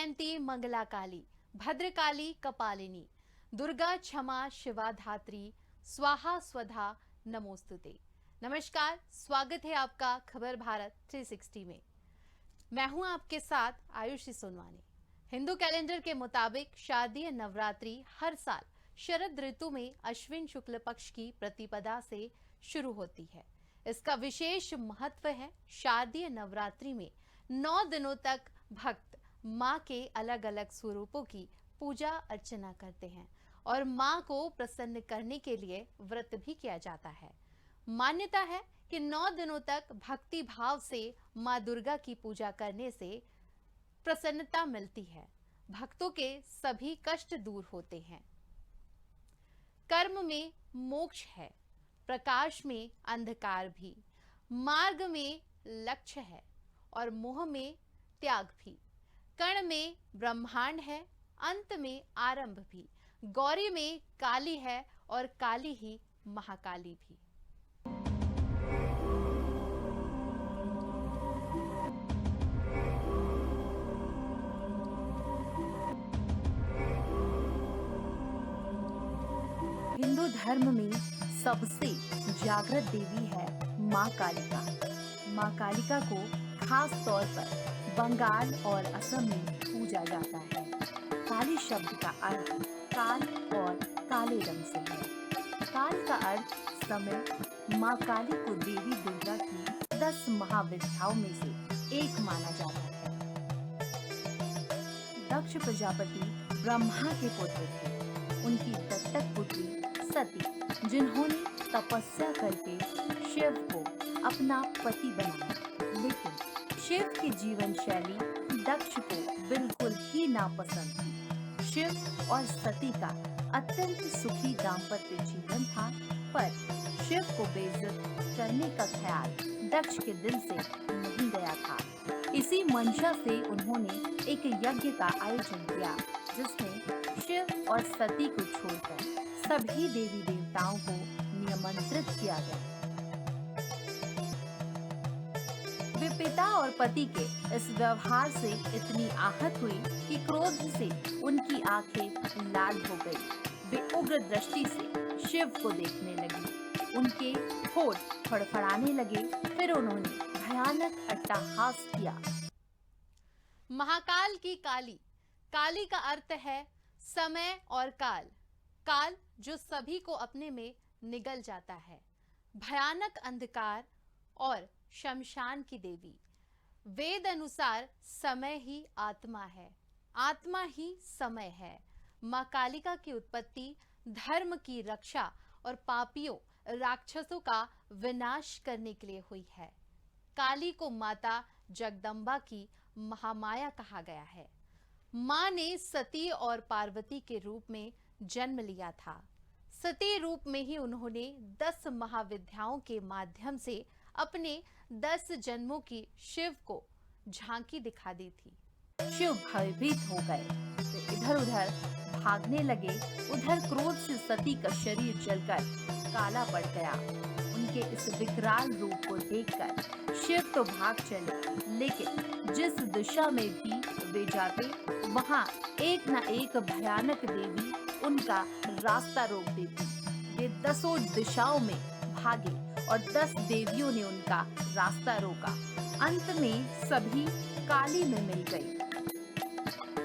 जयंती मंगला काली, भद्रकाली कपालिनी, दुर्गा क्षमा शिवा धात्री, स्वाहा स्वधा नमोस्तुते। नमस्कार, स्वागत है आपका खबर भारत 360 में। मैं हूं आपके साथ आयुषी सोनवानी। हिंदू कैलेंडर के मुताबिक शारदीय नवरात्रि हर साल शरद ऋतु में अश्विन शुक्ल पक्ष की प्रतिपदा से शुरू होती है। इसका विशेष महत्व है। शारदीय नवरात्रि में 9 दिनों तक भक्त मां के अलग अलग स्वरूपों की पूजा अर्चना करते हैं और मां को प्रसन्न करने के लिए व्रत भी किया जाता है। मान्यता है कि 9 दिनों तक भक्ति भाव से मां दुर्गा की पूजा करने से प्रसन्नता मिलती है। भक्तों के सभी कष्ट दूर होते हैं। कर्म में मोक्ष है, प्रकाश में अंधकार भी, मार्ग में लक्ष्य है और मोह में त्याग भी। कण में ब्रह्मांड है, अंत में आरंभ भी। गौरी में काली है और काली ही महाकाली भी। हिंदू धर्म में सबसे जागृत देवी है मां कालिका। मां कालिका को खास तौर पर बंगाल और असम में पूजा जाता है। काली शब्द का अर्थ काल और काले रंग से है। काल का अर्थ समय। मां काली को देवी दुर्गा की 10 महाविद्याओं में से एक माना जाता है। दक्ष प्रजापति ब्रह्मा के पुत्र थे। उनकी दत्तक पुत्री सती, जिन्होंने तपस्या करके शिव को अपना पति बनाया, लेकिन शिव की जीवन शैली दक्ष को बिल्कुल ही नापसंद थी। शिव और सती का अत्यंत सुखी दाम्पत्य जीवन था, पर शिव को बेइज्जत करने का ख्याल दक्ष के दिल से नहीं गया था। इसी मंशा से उन्होंने एक यज्ञ का आयोजन किया, जिसमें शिव और सती को छोड़कर सभी देवी देवताओं को निमंत्रित किया गया। वे पिता और पति के इस व्यवहार से इतनी आहत हुई कि क्रोध से उनकी आंखें लाल हो गई। वे उग्र दृष्टि से शिव को देखने लगी। उनके होठ फड़फड़ाने लगे। फिर उन्होंने भयानक अट्टहास किया। महाकाल की काली। काली का अर्थ है समय और काल। काल जो सभी को अपने में निगल जाता है। भयानक अंधकार और शमशान की देवी। वेद अनुसार समय ही आत्मा है, आत्मा ही समय है। मां कालिका की उत्पत्ति धर्म की रक्षा और पापियों राक्षसों का विनाश करने के लिए हुई है। काली को माता जगदम्बा की महामाया कहा गया है। मां ने सती और पार्वती के रूप में जन्म लिया था। सती रूप में ही उन्होंने 10 महाविद्याओं के माध्यम से अपने 10 जन्मों की शिव को झांकी दिखा दी थी। शिव भयभीत हो गए। वे इधर उधर भागने लगे। उधर क्रोध से सती का शरीर जलकर काला पड़ गया। उनके इस विकराल रूप को देखकर शिव तो भाग चले, लेकिन जिस दिशा में भी वे जाते, वहां एक न एक भयानक देवी उनका रास्ता रोक देती। वे 10 दिशाओं में भागे और 10 देवियों ने उनका रास्ता रोका। अंत में सभी काली में मिल गई।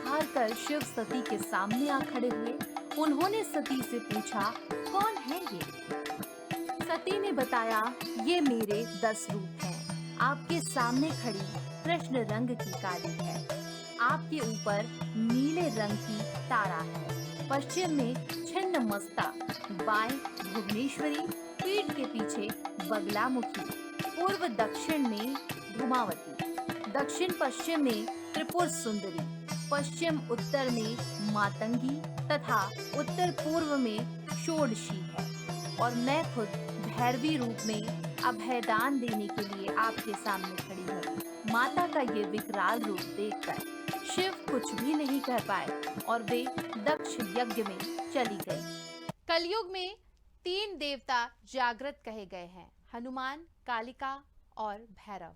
हार कर शिव सती के सामने आ खड़े हुए। उन्होंने सती से पूछा, कौन है ये? सती ने बताया, ये मेरे 10 रूप हैं। आपके सामने खड़ी कृष्ण रंग की काली है। आपके ऊपर नीले रंग की तारा है। पश्चिम में छिन्न मस्ता, बाएं भुवनेश्वरी, पीठ के पीछे बगलामुखी, पूर्व दक्षिण में धूमावती, दक्षिण पश्चिम में त्रिपुर सुंदरी, पश्चिम उत्तर में मातंगी तथा उत्तर पूर्व में षोडशी है। और मैं खुद भैरवी रूप में अभयदान देने के लिए आपके सामने खड़ी हूँ। माता का ये विकराल रूप देखकर शिव कुछ भी नहीं कह पाए और वे दक्ष यज्ञ में चली गई। कलयुग में 3 देवता जागृत कहे गए हैं, हनुमान, कालिका और भैरव।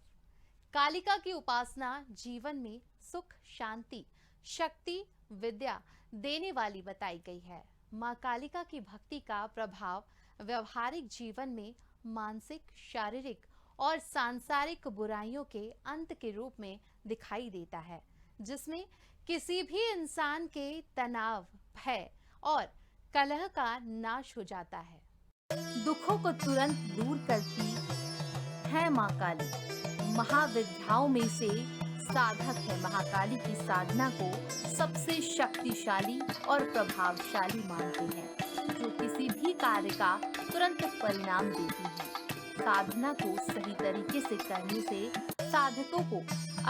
कालिका की उपासना जीवन में सुख, शांति, शक्ति, विद्या देने वाली बताई गई है। माँ कालिका की भक्ति का प्रभाव व्यवहारिक जीवन में मानसिक, शारीरिक और सांसारिक बुराइयों के अंत के रूप में दिखाई देता है, जिसमें किसी भी इंसान के तनाव, भय और कलह का नाश हो जाता है। दुखों को तुरंत दूर करती है माँ काली। महाविद्याओं में से साधक है महाकाली की साधना को सबसे शक्तिशाली और प्रभावशाली मानते हैं, जो किसी भी कार्य का तुरंत परिणाम देती है। साधना को सही तरीके से करने से साधकों को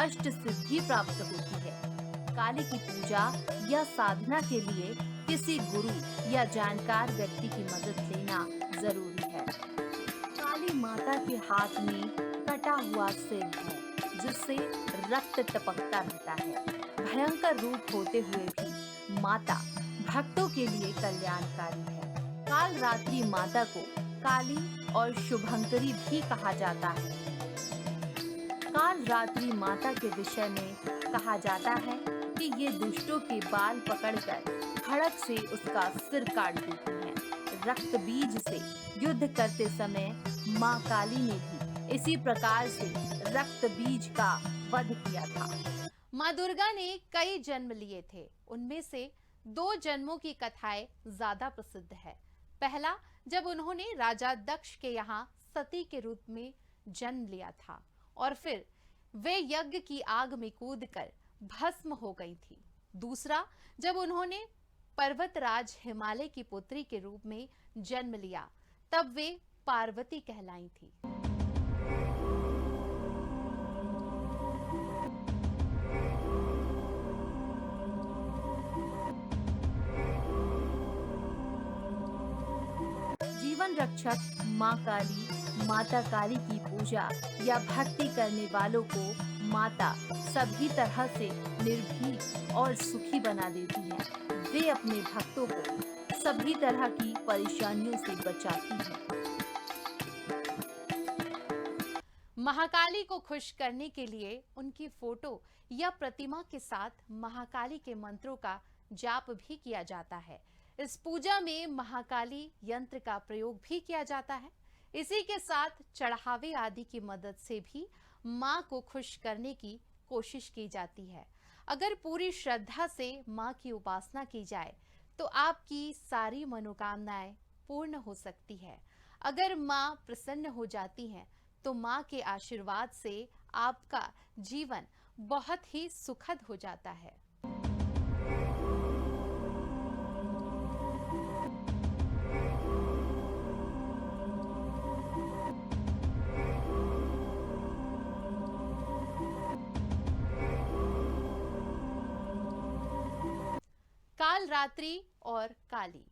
अष्ट सिद्धि प्राप्त होती है। काली की पूजा या साधना के लिए किसी गुरु या जानकार व्यक्ति की मदद लेना जरूरी है। काली माता के हाथ में कटा हुआ सिर है, जिससे रक्त टपकता रहता है। भयंकर रूप होते हुए भी माता भक्तों के लिए कल्याणकारी है। काल रात्रि माता को काली और शुभंकरी भी कहा जाता है। काल रात्रि माता के विषय में कहा जाता है कि ये दुष्टों के बाल पकड़कर खड़क से उसका सिर काट देती हैं। रक्त बीज से युद्ध करते समय माँ काली ने भी इसी प्रकार से रक्त बीज का वध किया था। माँ दुर्गा ने कई जन्म लिए थे, उनमें से 2 जन्मों की कथाएं ज्यादा प्रसिद्ध है। पहला, जब उन्होंने राजा दक्ष के यहाँ सती के रूप में जन्म लिया था और फिर वे यज्ञ की आग में कूदकर भस्म हो गई थी। दूसरा, जब उन्होंने पर्वतराज हिमालय की पुत्री के रूप में जन्म लिया, तब वे पार्वती कहलाई थी। जीवन रक्षक माँ काली, माता काली की पूजा या भक्ति करने वालों को माता सभी तरह से निर्भीक और सुखी बना देती है। वे अपने भक्तों को सभी तरह की परेशानियों से बचाती है। महाकाली को खुश करने के लिए उनकी फोटो या प्रतिमा के साथ महाकाली के मंत्रों का जाप भी किया जाता है। इस पूजा में महाकाली यंत्र का प्रयोग भी किया जाता है। इसी के साथ चढ़ावे आदि की मदद से भी माँ को खुश करने की कोशिश की जाती है। अगर पूरी श्रद्धा से माँ की उपासना की जाए तो आपकी सारी मनोकामनाएं पूर्ण हो सकती है। अगर माँ प्रसन्न हो जाती हैं तो माँ के आशीर्वाद से आपका जीवन बहुत ही सुखद हो जाता है। काल रात्रि और काली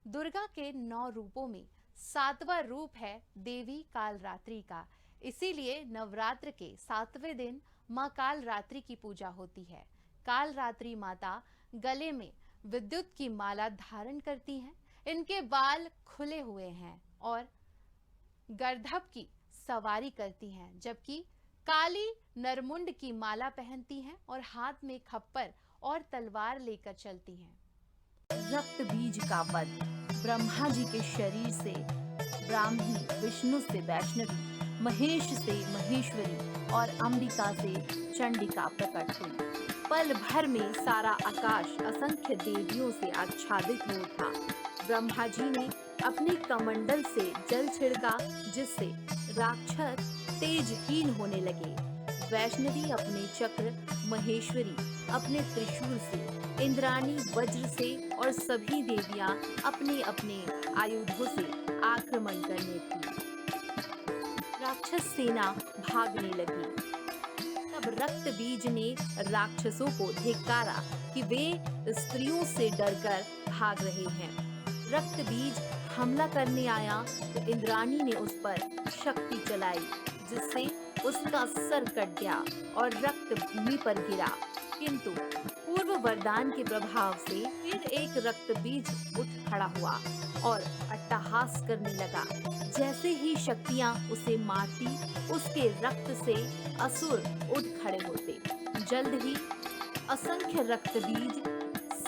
दुर्गा के 9 रूपों में 7वां रूप है देवी काल रात्रि का। इसीलिए नवरात्र के 7वें दिन माँ काल रात्रि की पूजा होती है। काल रात्रि माता गले में विद्युत की माला धारण करती हैं। इनके बाल खुले हुए हैं और गर्दभ की सवारी करती हैं, जबकि काली नरमुंड की माला पहनती हैं और हाथ में खप्पर और तलवार लेकर चलती हैं। रक्त बीज का वध। ब्रह्मा जी के शरीर से ब्राह्मी, विष्णु से वैष्णवी, महेश से महेश्वरी और अंबिका से चंडिका प्रकट हुई। पल भर में सारा आकाश असंख्य देवियों से आच्छादित हो उठा। ब्रह्मा जी ने अपने कमंडल से जल छिड़का, जिससे राक्षस तेजहीन होने लगे। वैष्णवी अपने चक्र, महेश्वरी अपने त्रिशूल से, इंद्राणी वज्र से और सभी देवियां अपने अपने आयुधों से आक्रमण करने थी। राक्षस सेना भागने लगी। तब रक्त बीज ने राक्षसों को धिक्कारा कि वे स्त्रियों से डरकर भाग रहे हैं। रक्त बीज हमला करने आया तो इंद्राणी ने उस पर शक्ति चलाई, जिससे उसका सर कट गया और रक्त भूमि पर गिरा। किंतु पूर्व वरदान के प्रभाव से फिर एक रक्त बीज उठ खड़ा हुआ और अट्टहास करने लगा। जैसे ही शक्तियां उसे मारती, उसके रक्त से असुर उठ खड़े होते। जल्द ही असंख्य रक्त बीज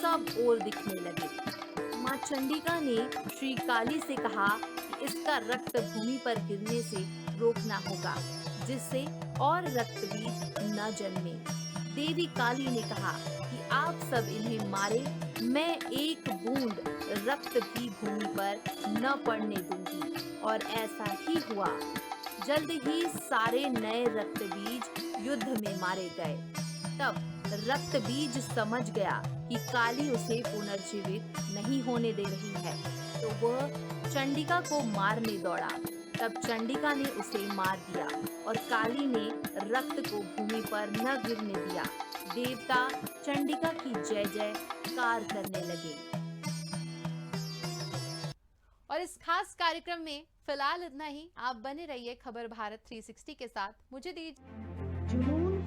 सब ओर दिखने लगे। माँ चंडिका ने श्री काली से कहा कि इसका रक्त भूमि पर गिरने से रोकना होगा, जिससे और रक्त बीज न जन्मे। देवी काली ने कहा कि आप सब इन्हें मारे, मैं एक बूंद रक्त भी भूमि पर न पड़ने दूंगी। और ऐसा ही हुआ। जल्द ही सारे नए रक्त बीज युद्ध में मारे गए। तब रक्त बीज समझ गया कि काली उसे पुनर्जीवित नहीं होने दे रही है, तो वह चंडिका को मारने दौड़ा। तब चंडिका ने उसे मार दिया और काली ने रक्त को भूमि पर न गिरने दिया। देवता चंडिका की जय जयकार करने लगे। और इस खास कार्यक्रम में फिलहाल इतना ही। आप बने रहिए खबर भारत 360 के साथ। मुझे दीजिए